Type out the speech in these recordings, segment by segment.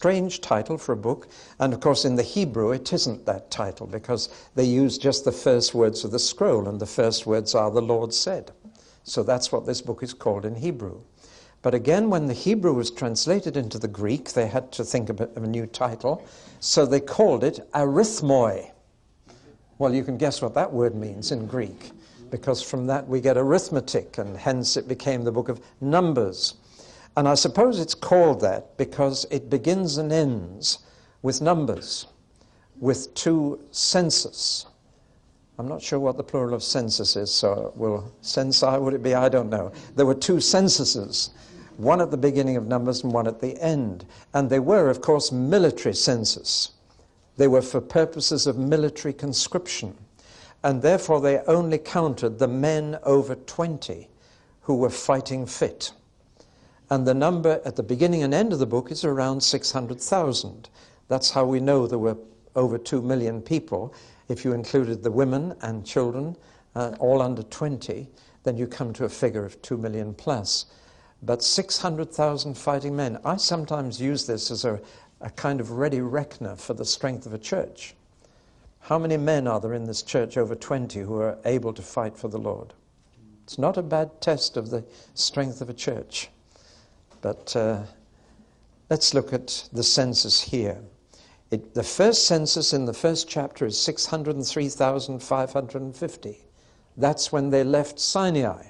strange title for a book. And of course in the Hebrew it isn't that title, because they use just the first words of the scroll, and the first words are "the Lord said." So that's what this book is called in Hebrew. But again, when the Hebrew was translated into the Greek, they had to think of a new title, so they called it arithmoi. Well, you can guess what that word means in Greek, because from that we get arithmetic, and hence it became the book of Numbers. And I suppose it's called that because it begins and ends with numbers, with two census. I'm not sure what the plural of census is, so censi, would it be? I don't know. There were two censuses, one at the beginning of Numbers and one at the end. And they were, of course, military census. They were for purposes of military conscription. And therefore they only counted the men over 20 who were fighting fit. And the number at the beginning and end of the book is around 600,000. That's how we know there were over 2 million people. If you included the women and children, all under 20, then you come to a figure of 2 million plus. But 600,000 fighting men. I sometimes use this as a kind of ready reckoner for the strength of a church. How many men are there in this church over 20 who are able to fight for the Lord? It's not a bad test of the strength of a church. But let's look at the census here. The first census in the first chapter is 603,550. That's when they left Sinai.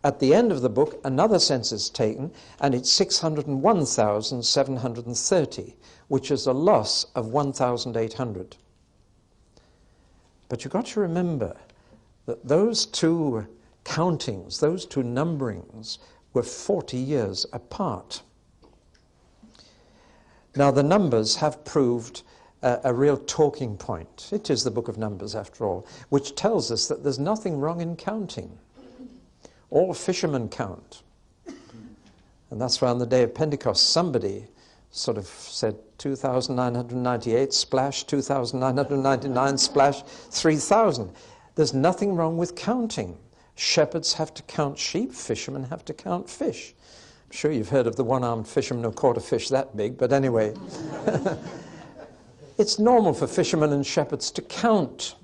At the end of the book, another census is taken, and it's 601,730, which is a loss of 1,800. But you've got to remember that those two countings, those two numberings, were 40 years apart. Now, the Numbers have proved a real talking point. It is the book of Numbers, after all, which tells us that there's nothing wrong in counting. All fishermen count. And that's why on the day of Pentecost, somebody sort of said 2,998, splash, 2,999, splash, 3,000. There's nothing wrong with counting. Shepherds have to count sheep, fishermen have to count fish. I'm sure you've heard of the one-armed fisherman who caught a fish that big, but anyway. It's normal for fishermen and shepherds to count.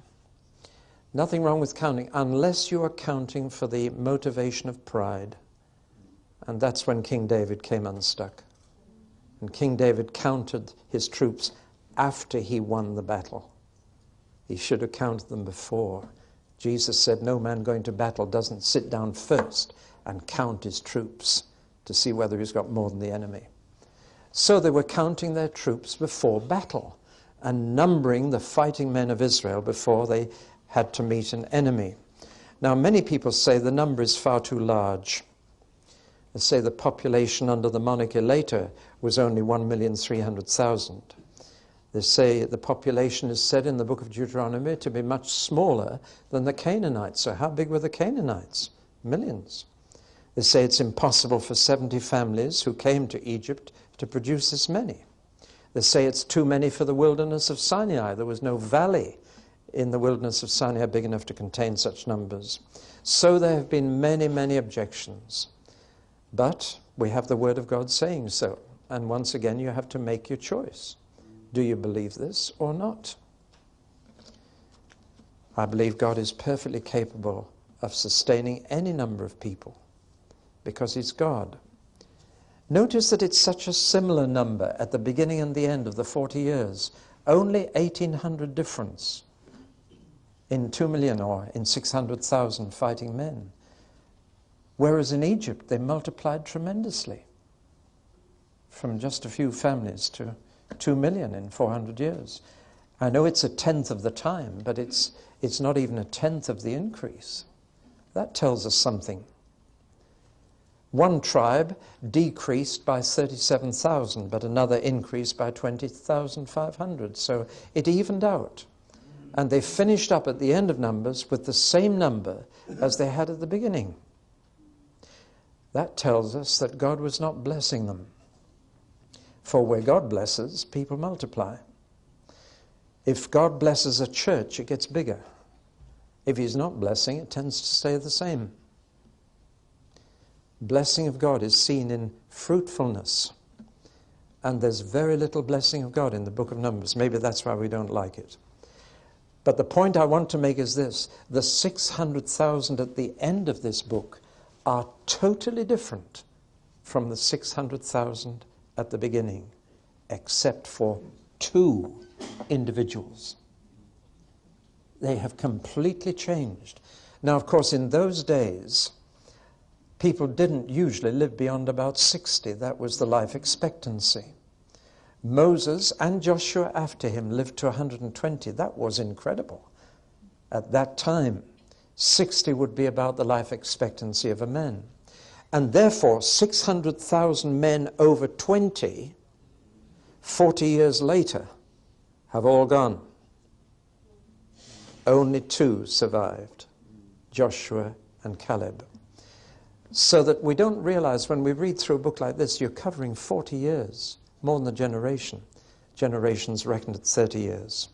Nothing wrong with counting, unless you are counting for the motivation of pride. And that's when King David came unstuck. And King David counted his troops after he won the battle. He should have counted them before. Jesus said no man going to battle doesn't sit down first and count his troops to see whether he's got more than the enemy. So they were counting their troops before battle and numbering the fighting men of Israel before they had to meet an enemy. Now, many people say the number is far too large. They say the population under the monarchy later was only 1,300,000. They say the population is said in the book of Deuteronomy to be much smaller than the Canaanites. So how big were the Canaanites? Millions. They say it's impossible for 70 families who came to Egypt to produce this many. They say it's too many for the wilderness of Sinai. There was no valley in the wilderness of Sinai big enough to contain such numbers. So there have been many, many objections. But we have the Word of God saying so. And once again, you have to make your choice. Do you believe this or not? I believe God is perfectly capable of sustaining any number of people because He's God. Notice that it's such a similar number at the beginning and the end of the 40 years. Only 1,800 difference in 2 million or in 600,000 fighting men. Whereas in Egypt, they multiplied tremendously from just a few families to 2 million in 400 years. I know it's a tenth of the time, but it's not even a tenth of the increase. That tells us something. One tribe decreased by 37,000, but another increased by 20,500. So it evened out. And they finished up at the end of Numbers with the same number as they had at the beginning. That tells us that God was not blessing them. For where God blesses, people multiply. If God blesses a church, it gets bigger. If He's not blessing, it tends to stay the same. Blessing of God is seen in fruitfulness And there's very little blessing of God in the book of Numbers. Maybe that's why we don't like it. But the point I want to make is this. The 600,000 at the end of this book are totally different from the 600,000 at the beginning, except for 2 individuals. They have completely changed. Now, of course, in those days, people didn't usually live beyond about 60. That was the life expectancy. Moses and Joshua after him lived to 120. That was incredible. At that time, 60 would be about the life expectancy of a man. And therefore, 600,000 men over 20, 40 years later, have all gone. Only 2 survived, Joshua and Caleb. So that we don't realize when we read through a book like this, you're covering 40 years, more than a generation. Generations reckoned at 30 years.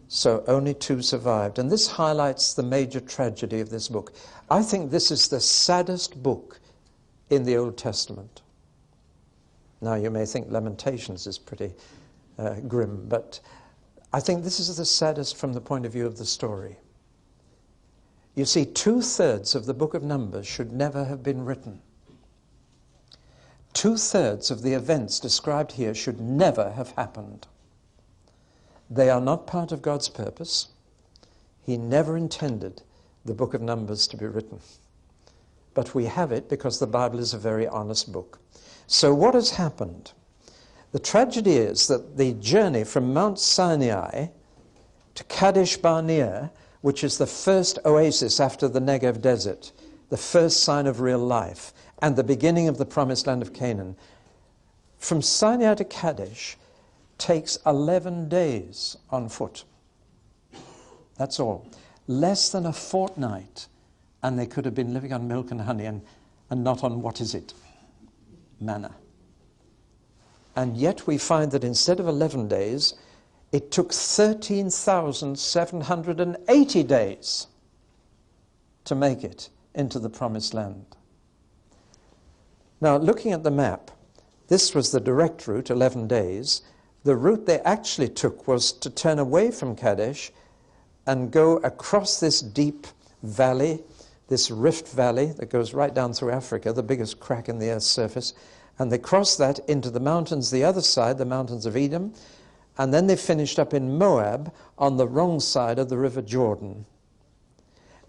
So only 2 survived. And this highlights the major tragedy of this book. I think this is the saddest book in the Old Testament. Now you may think Lamentations is pretty grim, but I think this is the saddest from the point of view of the story. You see, 2/3 of the book of Numbers should never have been written. 2/3 of the events described here should never have happened. They are not part of God's purpose. He never intended the book of Numbers to be written. But we have it because the Bible is a very honest book. So what has happened? The tragedy is that the journey from Mount Sinai to Kadesh Barnea, which is the first oasis after the Negev desert, the first sign of real life, and the beginning of the promised land of Canaan, from Sinai to Kadesh takes 11 days on foot. That's all. Less than a fortnight, and they could have been living on milk and honey and not on, what is it? Manna. And yet we find that instead of 11 days, it took 13,780 days to make it into the promised land. Now, looking at the map, this was the direct route, 11 days. The route they actually took was to turn away from Kadesh and go across this deep valley, this rift valley that goes right down through Africa, the biggest crack in the earth's surface, and they crossed that into the mountains the other side, the mountains of Edom, and then they finished up in Moab on the wrong side of the river Jordan.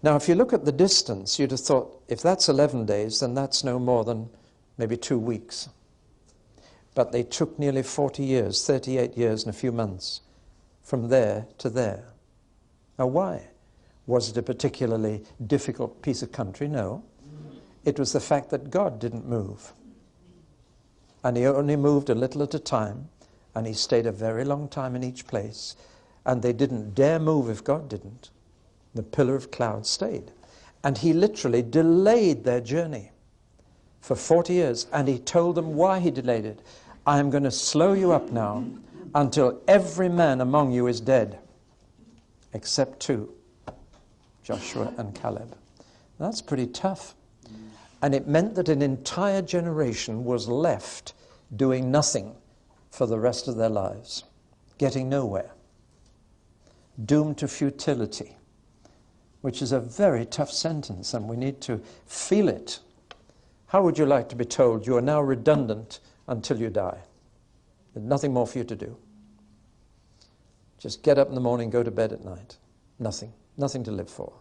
Now, if you look at the distance, you'd have thought, if that's 11 days, then that's no more than maybe 2 weeks. But they took nearly 40 years, 38 years and a few months, from there to there. Now, why? Was it a particularly difficult piece of country? No. It was the fact that God didn't move. And he only moved a little at a time, and he stayed a very long time in each place. And they didn't dare move if God didn't. The pillar of cloud stayed. And he literally delayed their journey for 40 years. And he told them why he delayed it. I am going to slow you up now until every man among you is dead, except 2, Joshua and Caleb. That's pretty tough. And it meant that an entire generation was left doing nothing for the rest of their lives, getting nowhere, doomed to futility, which is a very tough sentence, and we need to feel it. How would you like to be told you are now redundant until you die? There's nothing more for you to do. Just get up in the morning, go to bed at night. Nothing to live for.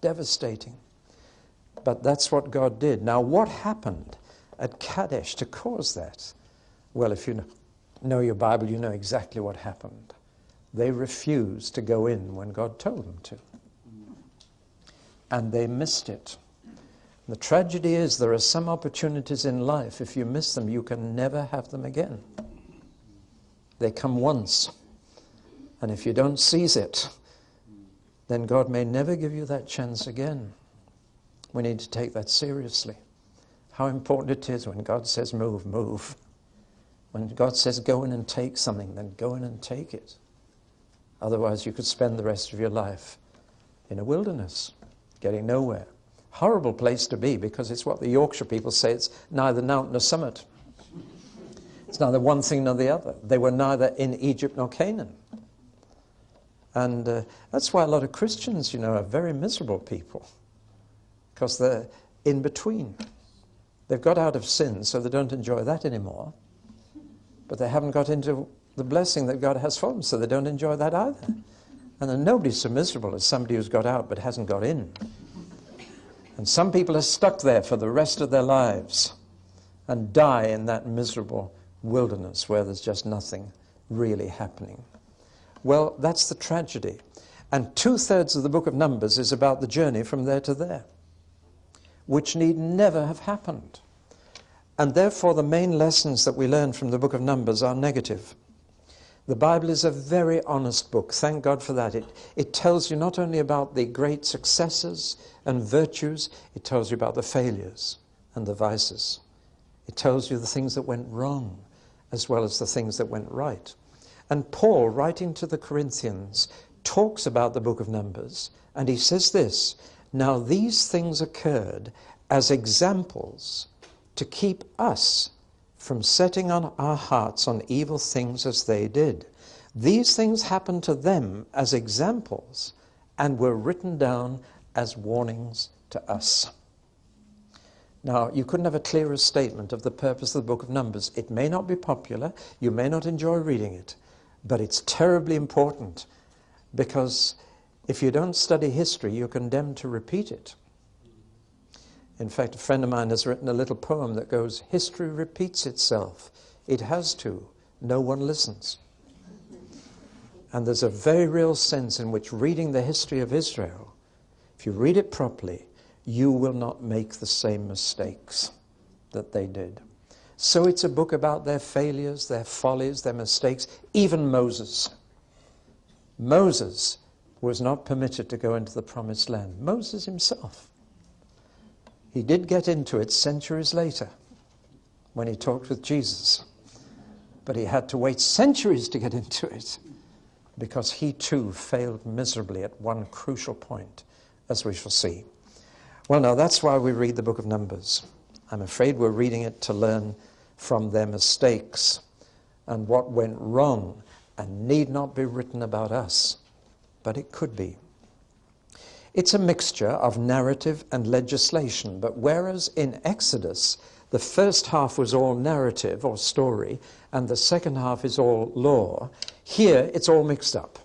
Devastating. But that's what God did. Now, what happened at Kadesh to cause that? Well, if you know your Bible, you know exactly what happened. They refused to go in when God told them to. And they missed it. The tragedy is there are some opportunities in life, if you miss them, you can never have them again. They come once. And if you don't seize it, then God may never give you that chance again. We need to take that seriously. How important it is when God says move, move. When God says go in and take something, then go in and take it. Otherwise you could spend the rest of your life in a wilderness, getting nowhere. Horrible place to be, because it's what the Yorkshire people say, it's neither Nowt nor Summit. It's neither one thing nor the other. They were neither in Egypt nor Canaan. And that's why a lot of Christians, are very miserable people. Because they're in between. They've got out of sin, so they don't enjoy that anymore. But they haven't got into the blessing that God has for them, so they don't enjoy that either. And then nobody's so miserable as somebody who's got out but hasn't got in. And some people are stuck there for the rest of their lives and die in that miserable wilderness where there's just nothing really happening. Well, that's the tragedy. And 2/3 of the book of Numbers is about the journey from there to there, which need never have happened. And therefore the main lessons that we learn from the book of Numbers are negative. The Bible is a very honest book. Thank God for that. It tells you not only about the great successes and virtues, it tells you about the failures and the vices. It tells you the things that went wrong as well as the things that went right. And Paul, writing to the Corinthians, talks about the book of Numbers, and he says this, "Now these things occurred as examples to keep us from setting on our hearts on evil things as they did. These things happened to them as examples and were written down as warnings to us." Now, you couldn't have a clearer statement of the purpose of the book of Numbers. It may not be popular, you may not enjoy reading it, but it's terribly important, because if you don't study history, you're condemned to repeat it. In fact, a friend of mine has written a little poem that goes, "History repeats itself. It has to. No one listens." And there's a very real sense in which reading the history of Israel, if you read it properly, you will not make the same mistakes that they did. So it's a book about their failures, their follies, their mistakes. Even Moses. Moses was not permitted to go into the promised land. Moses himself. He did get into it centuries later when he talked with Jesus. But he had to wait centuries to get into it because he too failed miserably at one crucial point, as we shall see. Well, now that's why we read the book of Numbers. I'm afraid we're reading it to learn from their mistakes and what went wrong and need not be written about us, but it could be. It's a mixture of narrative and legislation, but whereas in Exodus the first half was all narrative or story and the second half is all law, here it's all mixed up.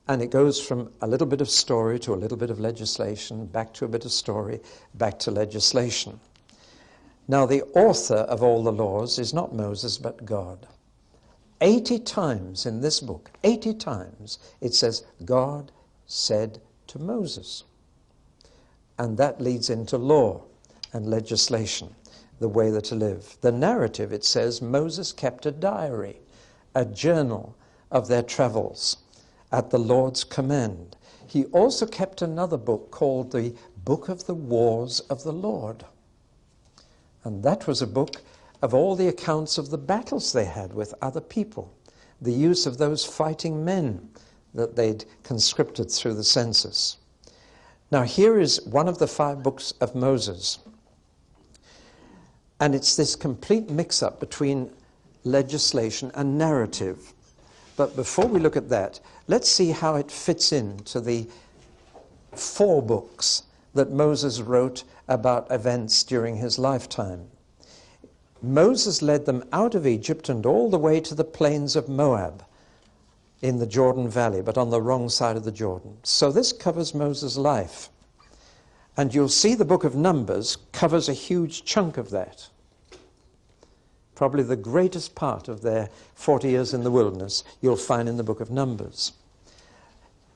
And it goes from a little bit of story to a little bit of legislation, back to a bit of story, back to legislation. Now, the author of all the laws is not Moses, but God. 80 times in this book, 80 times, it says, God said to Moses. And that leads into law and legislation, the way that to live. The narrative, it says, Moses kept a diary, a journal of their travels at the Lord's command. He also kept another book called the Book of the Wars of the Lord. And that was a book of all the accounts of the battles they had with other people, the use of those fighting men that they'd conscripted through the census. Now here is one of the 5 books of Moses. And it's this complete mix-up between legislation and narrative. But before we look at that, let's see how it fits into the 4 books that Moses wrote about events during his lifetime. Moses led them out of Egypt and all the way to the plains of Moab in the Jordan Valley, but on the wrong side of the Jordan. So this covers Moses' life. And you'll see the book of Numbers covers a huge chunk of that. Probably the greatest part of their 40 years in the wilderness you'll find in the book of Numbers.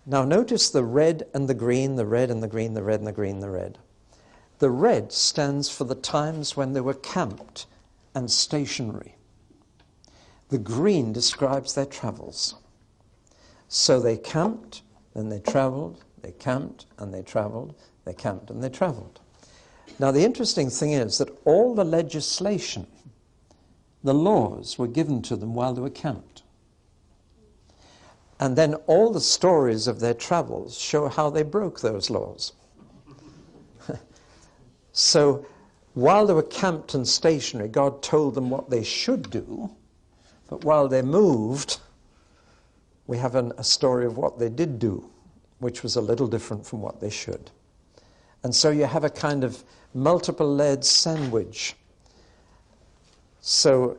Now notice the red and the green, the red and the green, the red and the green, the red. The red stands for the times when they were camped and stationary. The green describes their travels. So they camped, then they traveled, they camped and they traveled, they camped and they traveled. Now the interesting thing is that all the legislation, the laws were given to them while they were camped. And then all the stories of their travels show how they broke those laws. So while they were camped and stationary, God told them what they should do, But while they moved, we have a story of what they did do, which was a little different from what they should. And so you have a kind of multiple layered sandwich. So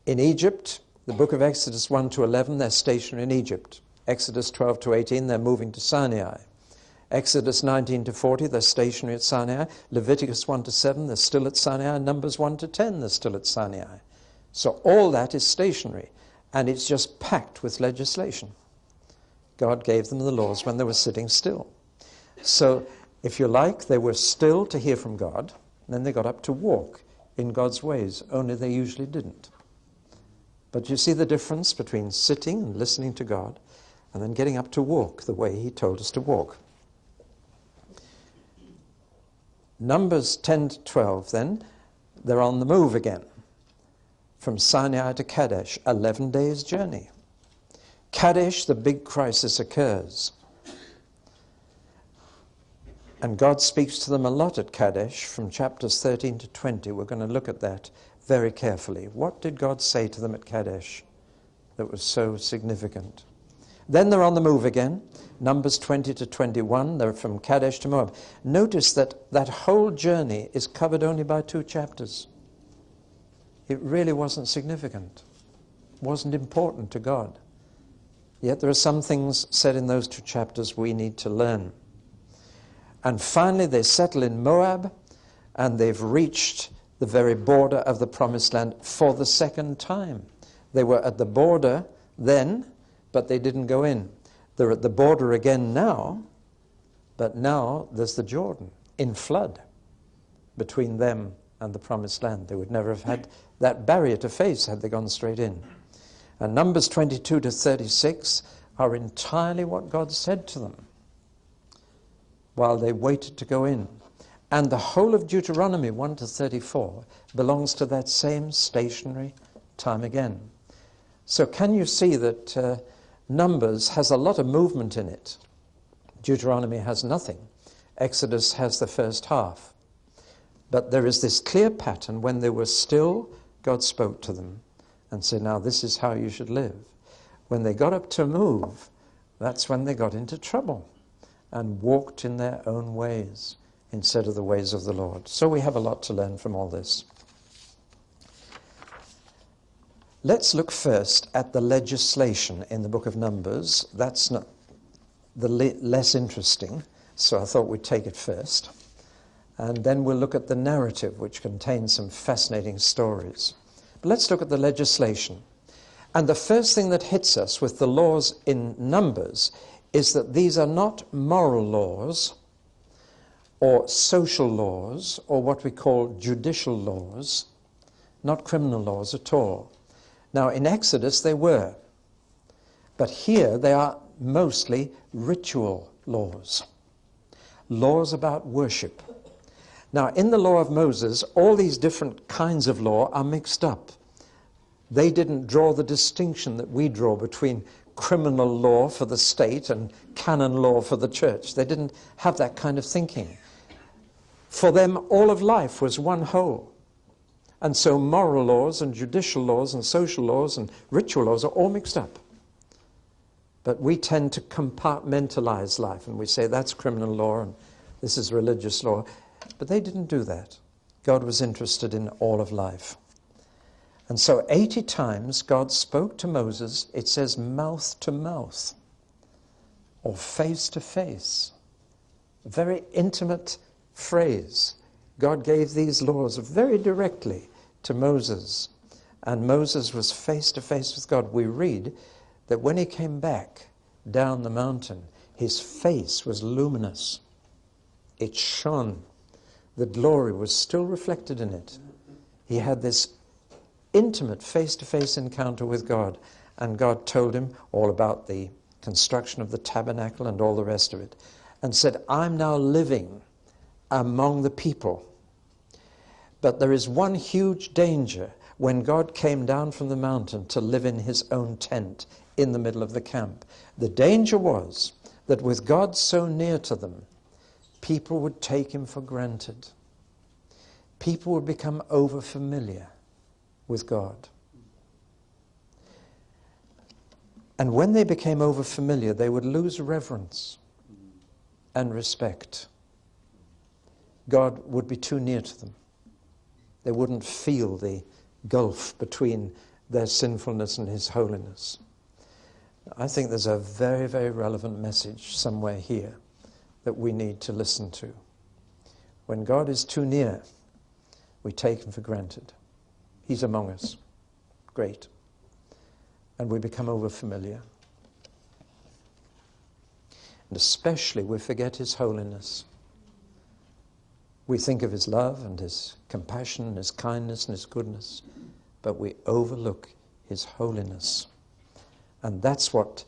in Egypt, the book of Exodus 1 to 11, they're stationary in Egypt. Exodus 12 to 18, they're moving to Sinai. Exodus 19 to 40, they're stationary at Sinai. Leviticus 1 to 7, they're still at Sinai. Numbers 1 to 10, they're still at Sinai. So all that is stationary, and it's just packed with legislation. God gave them the laws when they were sitting still. So, if you like, they were still to hear from God, and then they got up to walk in God's ways, only they usually didn't. But you see the difference between sitting and listening to God, and then getting up to walk the way He told us to walk. Numbers 10 to 12, then, they're on the move again. From Sinai to Kadesh, 11 days' journey. Kadesh, the big crisis occurs. And God speaks to them a lot at Kadesh from chapters 13 to 20. We're going to look at that very carefully. What did God say to them at Kadesh that was so significant? Then they're on the move again. Numbers 20 to 21, they're from Kadesh to Moab. Notice that that whole journey is covered only by 2 chapters. It really wasn't significant, wasn't important to God. Yet there are some things said in those 2 chapters we need to learn. And finally they settle in Moab, and they've reached the very border of the Promised Land for the second time. They were at the border then, but they didn't go in. They're at the border again now, but now there's the Jordan in flood between them and the Promised Land. They would never have had that barrier to face had they gone straight in. And Numbers 22 to 36 are entirely what God said to them while they waited to go in. And the whole of Deuteronomy 1 to 34 belongs to that same stationary time again. So can you see that Numbers has a lot of movement in it? Deuteronomy has nothing. Exodus has the first half. But there is this clear pattern. When they were still, God spoke to them and said, now this is how you should live. When they got up to move, that's when they got into trouble and walked in their own ways instead of the ways of the Lord. So we have a lot to learn from all this. Let's look first at the legislation in the book of Numbers. That's not the less interesting, so I thought we'd take it first. And then we'll look at the narrative, which contains some fascinating stories. But let's look at the legislation. And the first thing that hits us with the laws in Numbers is that these are not moral laws or social laws or what we call judicial laws, not criminal laws at all. Now, in Exodus they were, but here they are mostly ritual laws, laws about worship. Now, in the law of Moses, all these different kinds of law are mixed up. They didn't draw the distinction that we draw between criminal law for the state and canon law for the church. They didn't have that kind of thinking. For them, all of life was one whole. And so moral laws and judicial laws and social laws and ritual laws are all mixed up. But we tend to compartmentalize life, and we say that's criminal law and this is religious law. But they didn't do that. God was interested in all of life. And so 80 times God spoke to Moses, it says mouth to mouth or face to face. A very intimate phrase. God gave these laws very directly to Moses. And Moses was face to face with God. We read that when he came back down the mountain, his face was luminous. It shone. The glory was still reflected in it. He had this intimate face-to-face encounter with God, and God told him all about the construction of the tabernacle and all the rest of it, and said, I'm now living among the people. But there is one huge danger when God came down from the mountain to live in his own tent in the middle of the camp. The danger was that with God so near to them, people would take him for granted. People would become over-familiar with God. And when they became over-familiar, they would lose reverence and respect. God would be too near to them. They wouldn't feel the gulf between their sinfulness and his holiness. I think there's a very, very relevant message somewhere here that we need to listen to. When God is too near, we take him for granted. He's among us. Great. And we become over-familiar. And especially we forget his holiness. We think of his love and his compassion and his kindness and his goodness, but we overlook his holiness. And that's what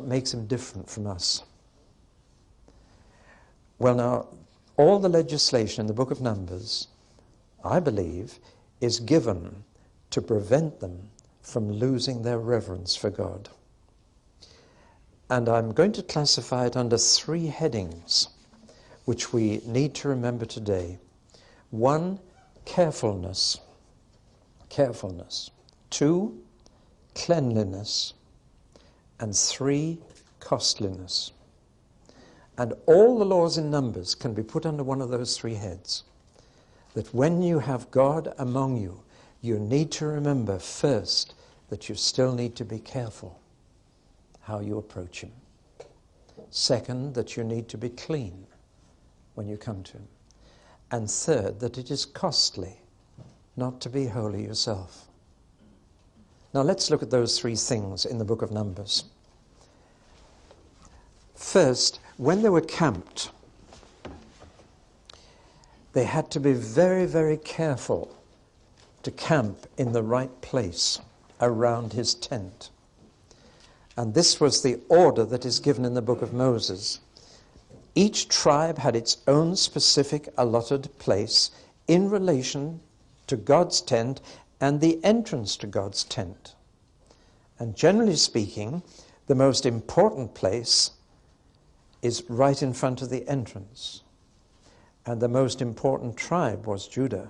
makes him different from us. Well, now, all the legislation in the book of Numbers, I believe, is given to prevent them from losing their reverence for God. And I'm going to classify it under 3 headings, which we need to remember today. 1, carefulness. Carefulness. 2, cleanliness. And 3, costliness. And all the laws in Numbers can be put under one of those 3 heads. That when you have God among you, you need to remember first that you still need to be careful how you approach him. Second, that you need to be clean when you come to him. And third, that it is costly not to be holy yourself. Now let's look at those 3 things in the book of Numbers. First, when they were camped, they had to be very, very careful to camp in the right place around his tent. And this was the order that is given in the book of Moses. Each tribe had its own specific allotted place in relation to God's tent and the entrance to God's tent. And generally speaking, the most important place is right in front of the entrance. And the most important tribe was Judah.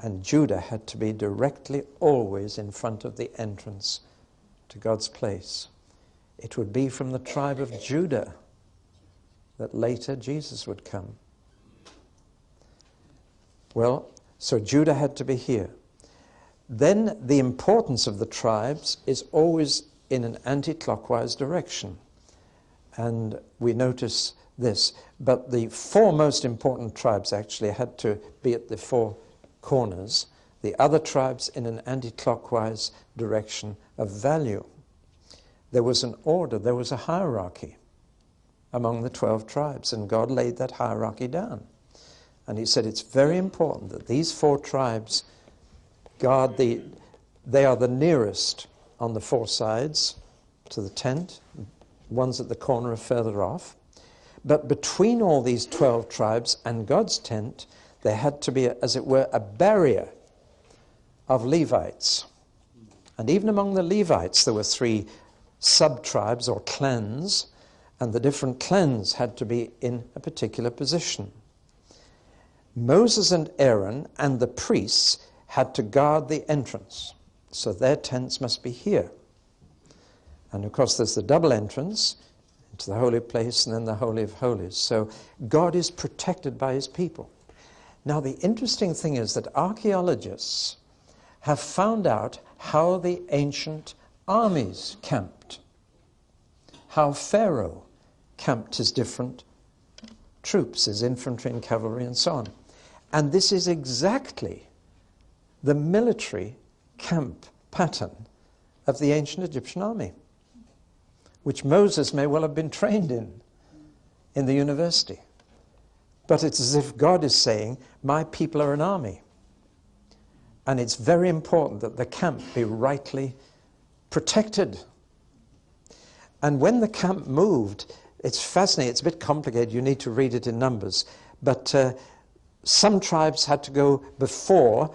And Judah had to be directly always in front of the entrance to God's place. It would be from the tribe of Judah that later Jesus would come. Well, so Judah had to be here. Then the importance of the tribes is always in an anti-clockwise direction. And we notice this. But the 4 most important tribes actually had to be at the 4 corners. The other tribes in an anti-clockwise direction of value. There was an order, there was a hierarchy among the 12 tribes, and God laid that hierarchy down. And he said it's very important that these 4 tribes guard they are the nearest on the 4 sides to the tent. Ones at the corner are further off. But between all these 12 tribes and God's tent, there had to be, as it were, a barrier of Levites. And even among the Levites, there were 3 sub-tribes or clans, and the different clans had to be in a particular position. Moses and Aaron and the priests had to guard the entrance, so their tents must be here. And of course there's the double entrance into the holy place and then the Holy of Holies. So God is protected by his people. Now the interesting thing is that archaeologists have found out how the ancient armies camped, how Pharaoh camped his different troops, his infantry and cavalry and so on. And this is exactly the military camp pattern of the ancient Egyptian army, which Moses may well have been trained in the university. But it's as if God is saying, my people are an army. And it's very important that the camp be rightly protected. And when the camp moved, it's fascinating, it's a bit complicated, you need to read it in Numbers, but some tribes had to go before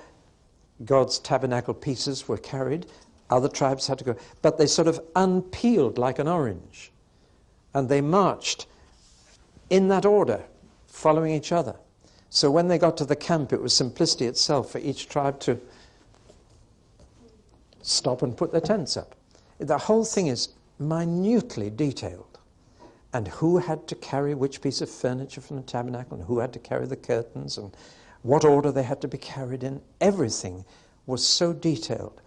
God's tabernacle pieces were carried, other tribes had to go, but they sort of unpeeled like an orange, and they marched in that order, following each other. So when they got to the camp, it was simplicity itself for each tribe to stop and put their tents up. The whole thing is minutely detailed. And who had to carry which piece of furniture from the tabernacle, and who had to carry the curtains, and what order they had to be carried in. Everything was so detailed.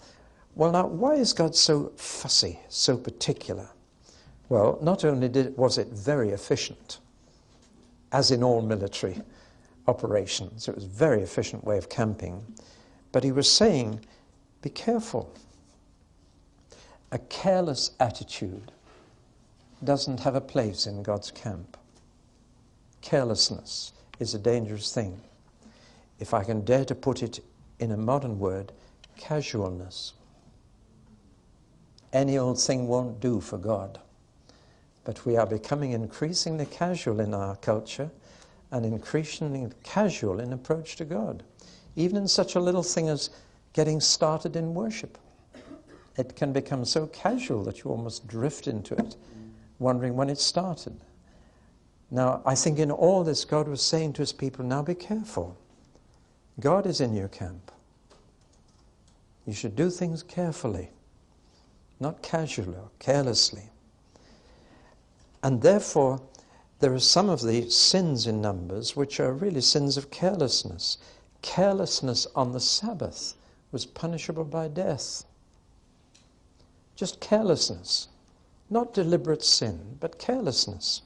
Well, now, why is God so fussy, so particular? Well, not only was it very efficient, as in all military operations, it was a very efficient way of camping, but he was saying, be careful. A careless attitude doesn't have a place in God's camp. Carelessness is a dangerous thing. If I can dare to put it in a modern word, casualness. Any old thing won't do for God. But we are becoming increasingly casual in our culture and increasingly casual in approach to God. Even in such a little thing as getting started in worship. It can become so casual that you almost drift into it, wondering when it started. Now, I think in all this, God was saying to his people, now be careful. God is in your camp. You should do things carefully, not casually or carelessly. And therefore, there are some of the sins in Numbers which are really sins of carelessness. Carelessness on the Sabbath was punishable by death. Just carelessness. Not deliberate sin, but carelessness.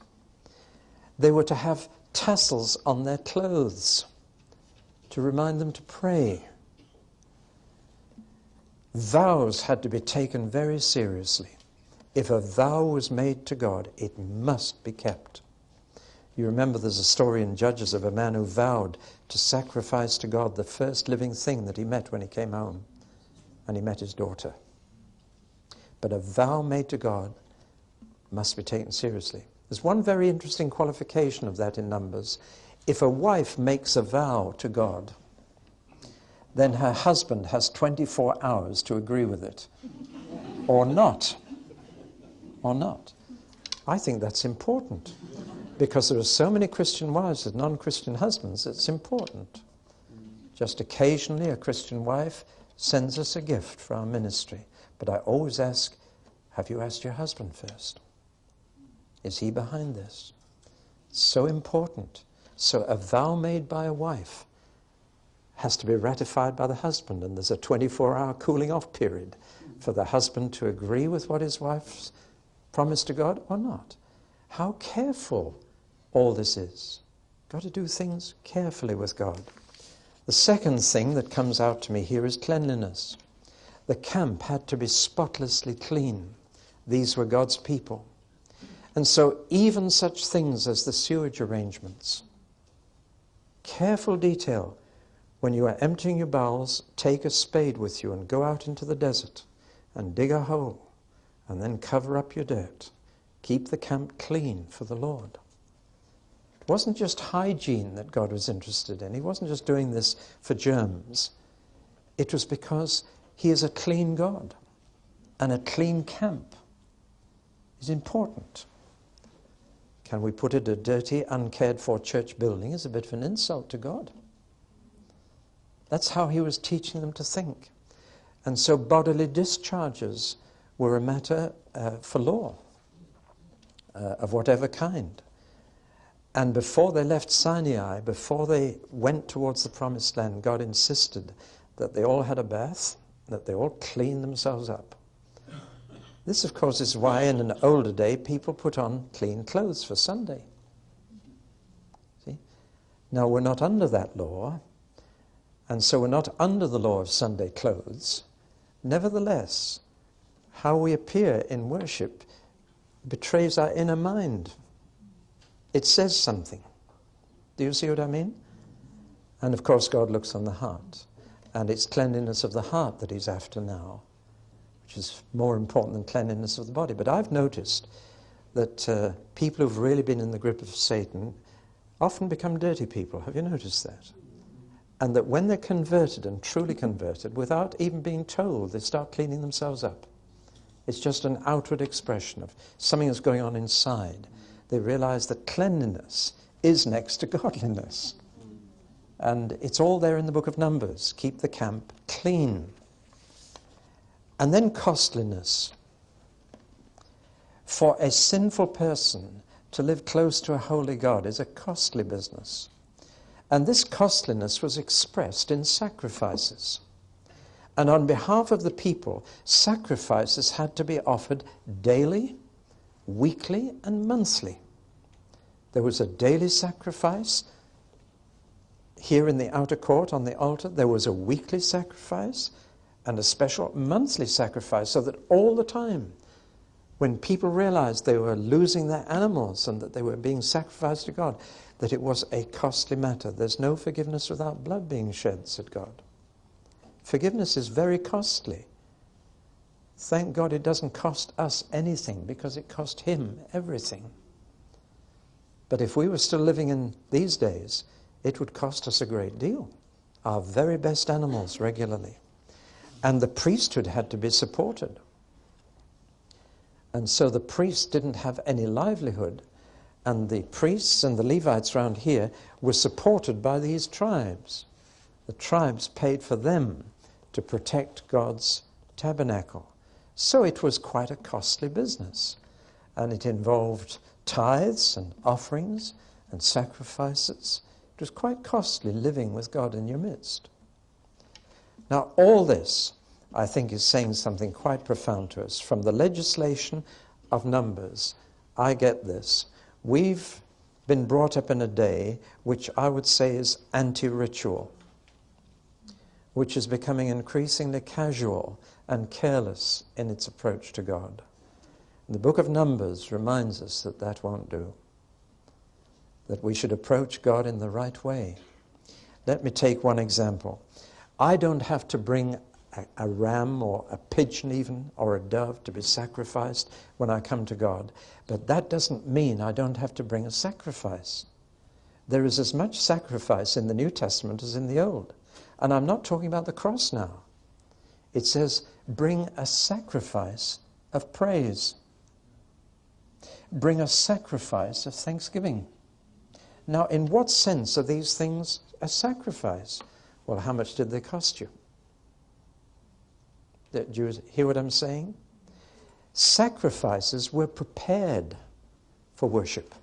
They were to have tassels on their clothes to remind them to pray. Vows had to be taken very seriously. If a vow was made to God, it must be kept. You remember there's a story in Judges of a man who vowed to sacrifice to God the first living thing that he met when he came home, and he met his daughter. But a vow made to God must be taken seriously. There's one very interesting qualification of that in Numbers. If a wife makes a vow to God, then her husband has 24 hours to agree with it, or not. Or not. I think that's important, because there are so many Christian wives with non-Christian husbands. It's important. Just occasionally a Christian wife sends us a gift for our ministry. But I always ask, have you asked your husband first? Is he behind this? So important. So a vow made by a wife has to be ratified by the husband, and there's a 24-hour cooling off period for the husband to agree with what his wife's promised to God or not. How careful all this is. Got to do things carefully with God. The second thing that comes out to me here is cleanliness. The camp had to be spotlessly clean. These were God's people. And so even such things as the sewage arrangements, careful detail. When you are emptying your bowels, take a spade with you and go out into the desert and dig a hole and then cover up your dirt. Keep the camp clean for the Lord. It wasn't just hygiene that God was interested in. He wasn't just doing this for germs. It was because he is a clean God, and a clean camp is important. Can we put it, a dirty, uncared-for church building is a bit of an insult to God. That's how he was teaching them to think. And so bodily discharges were a matter for law, of whatever kind. And before they left Sinai, before they went towards the Promised Land, God insisted that they all had a bath, that they all cleaned themselves up. This, of course, is why in an older day people put on clean clothes for Sunday. See? Now, we're not under that law, and so we're not under the law of Sunday clothes. Nevertheless, how we appear in worship betrays our inner mind. It says something. Do you see what I mean? And of course God looks on the heart, and it's cleanliness of the heart that he's after now, which is more important than cleanliness of the body. But I've noticed that people who've really been in the grip of Satan often become dirty people. Have you noticed that? And that when they're converted and truly converted, without even being told, they start cleaning themselves up. It's just an outward expression of something that's going on inside. They realize that cleanliness is next to godliness. And it's all there in the book of Numbers. Keep the camp clean. And then costliness. For a sinful person to live close to a holy God is a costly business. And this costliness was expressed in sacrifices. And on behalf of the people, sacrifices had to be offered daily, weekly, and monthly. There was a daily sacrifice here in the outer court on the altar. There was a weekly sacrifice and a special monthly sacrifice, so that all the time, when people realized they were losing their animals and that they were being sacrificed to God, that it was a costly matter. There's no forgiveness without blood being shed, said God. Forgiveness is very costly. Thank God it doesn't cost us anything, because it cost him everything. But if we were still living in these days, it would cost us a great deal. Our very best animals regularly. And the priesthood had to be supported. And so the priests didn't have any livelihood. And the priests and the Levites around here were supported by these tribes. The tribes paid for them to protect God's tabernacle. So it was quite a costly business. And it involved tithes and offerings and sacrifices. It was quite costly living with God in your midst. Now, all this, I think, is saying something quite profound to us. From the legislation of Numbers, I get this. We've been brought up in a day which I would say is anti-ritual, which is becoming increasingly casual and careless in its approach to God. And the book of Numbers reminds us that that won't do, that we should approach God in the right way. Let me take one example. I don't have to bring a ram or a pigeon even, or a dove to be sacrificed when I come to God. But that doesn't mean I don't have to bring a sacrifice. There is as much sacrifice in the New Testament as in the Old. And I'm not talking about the cross now. It says, bring a sacrifice of praise. Bring a sacrifice of thanksgiving. Now, in what sense are these things a sacrifice? Well, how much did they cost you? Do you hear what I'm saying? Sacrifices were prepared for worship.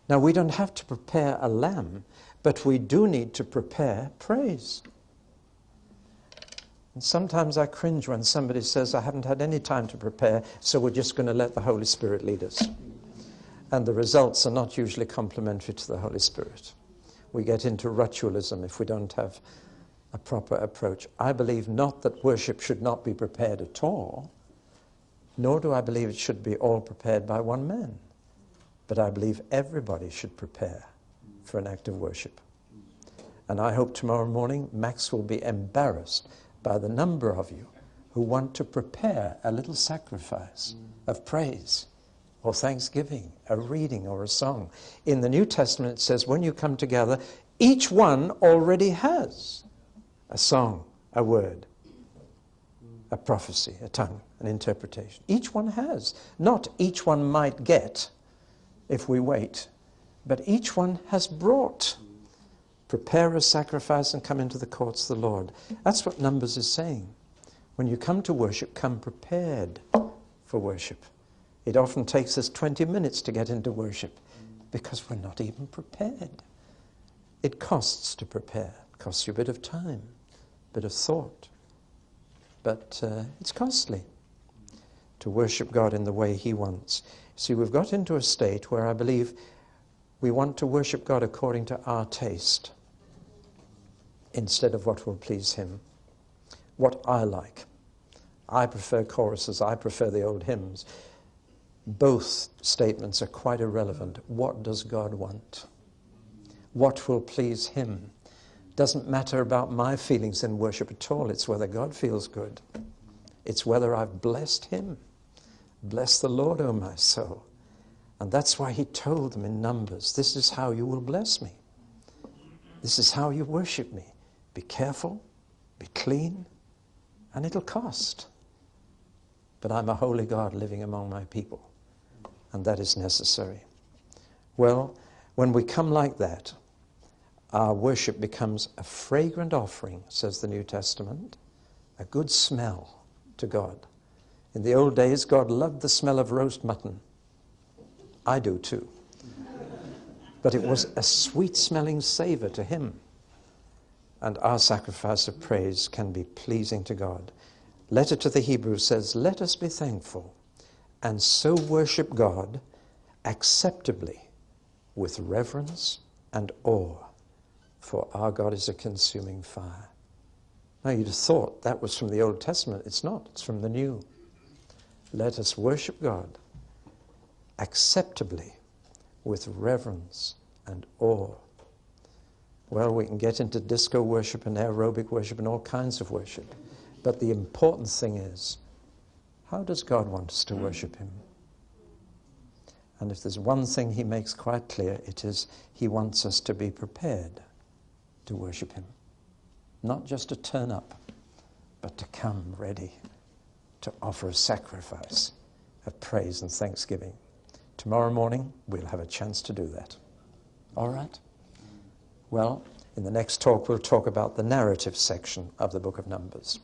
Now, we don't have to prepare a lamb, but we do need to prepare praise. And sometimes I cringe when somebody says, I haven't had any time to prepare, so we're just going to let the Holy Spirit lead us. And the results are not usually complimentary to the Holy Spirit. We get into ritualism if we don't have a proper approach. I believe not that worship should not be prepared at all, nor do I believe it should be all prepared by one man. But I believe everybody should prepare for an act of worship. And I hope tomorrow morning Max will be embarrassed by the number of you who want to prepare a little sacrifice of praise or thanksgiving, a reading or a song. In the New Testament it says when you come together, each one already has a song, a word, a prophecy, a tongue, an interpretation. Each one has. Not each one might get if we wait, but each one has brought. Prepare a sacrifice and come into the courts of the Lord. That's what Numbers is saying. When you come to worship, come prepared for worship. It often takes us 20 minutes to get into worship because we're not even prepared. It costs to prepare. It costs you a bit of time, a bit of thought. But it's costly to worship God in the way He wants. See, we've got into a state where I believe we want to worship God according to our taste instead of what will please Him, what I like. I prefer choruses, I prefer the old hymns. Both statements are quite irrelevant. What does God want? What will please Him? Doesn't matter about my feelings in worship at all. It's whether God feels good. It's whether I've blessed Him. Bless the Lord, O my soul. And that's why He told them in Numbers, this is how you will bless me. This is how you worship me. Be careful, be clean, and it'll cost. But I'm a holy God living among my people, and that is necessary. Well, when we come like that, our worship becomes a fragrant offering, says the New Testament, a good smell to God. In the old days, God loved the smell of roast mutton. I do too. But it was a sweet-smelling savor to him. And our sacrifice of praise can be pleasing to God. Letter to the Hebrews says, let us be thankful and so worship God acceptably with reverence and awe, for our God is a consuming fire. Now you'd have thought that was from the Old Testament. It's not. It's from the New. Let us worship God acceptably with reverence and awe. Well, we can get into disco worship and aerobic worship and all kinds of worship. But the important thing is, how does God want us to worship him? And if there's one thing he makes quite clear, it is he wants us to be prepared to worship him. Not just to turn up, but to come ready to offer a sacrifice of praise and thanksgiving. Tomorrow morning, we'll have a chance to do that. All right? Well, in the next talk, we'll talk about the narrative section of the book of Numbers.